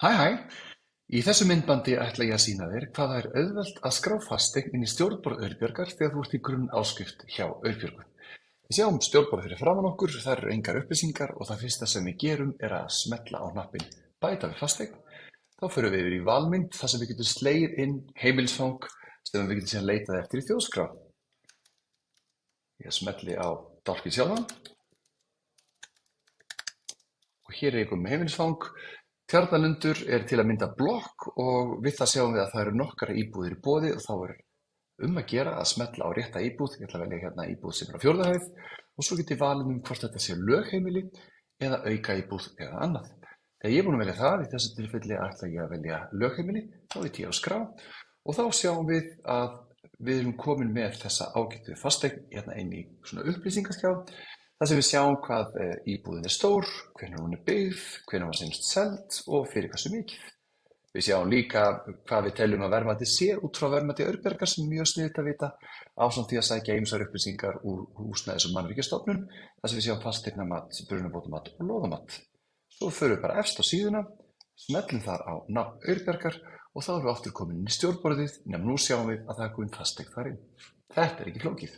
Hæ. Í þessu myndbandi ætla ég að sýna þér hvað það er auðvelt að skrá fasteign inn í stjórnborð Aurbjargar þegar þú ert í grunnáskrift hjá Aurbjörgu. Við sjáum stjórnborð fyrir framan okkur, þar eru engar upplýsingar og það fyrsta sem við gerum er að smella á hnappinn Bæta við fasteign. Þá förum við yfir í valmynd þar sem við getum slegið inn heimilisfang sem við getum síðan leitað eftir í þjóðskrá. Ég smelli á dálkinn sjálfan og hér er ég kominn með heimilisfang. Tjarnalundur er til að mynda blokk og við það sjáum við að það eru nokkrar íbúðir í boði og þá er að gera að smella á rétta íbúð. Ég ætla að velja hérna íbúð sem er á 4. hæð og svo get ég valið hvort þetta sé lögheimili eða auka íbúð eða annað. Þegar ég er búinn að velja það, í þessu tilfelli ætla ég að velja lögheimili, þá ég á skrá og þá sjáum við að við erum komin með þessa ágætu fasteign hérna inn í svona upplýsingaskjá. Það sem við sjáum hvað íbúðin er stór, hvenær hún er byggð, hvenær var senast seld og fyrir hversu mikið. Við sjáum líka hvað við teljum að verðmætið sé út frá verðmæti Aurbjargar sem er mjög sniðugt að vita, ásamt því að sækja ýmsar upplýsingar úr Húsnæðis- og mannvirkjastofnun, þar sem við sjáum fasteignamat, brunabótamat og lóðamat. Svo förum við bara efst á síðuna, smellum þar á nafn Aurbjargar og þá erum við aftur komin inn í stjórnborðið, nema nú sjáum við að það er komin fasteign þar inn. Þetta er ekki flókið.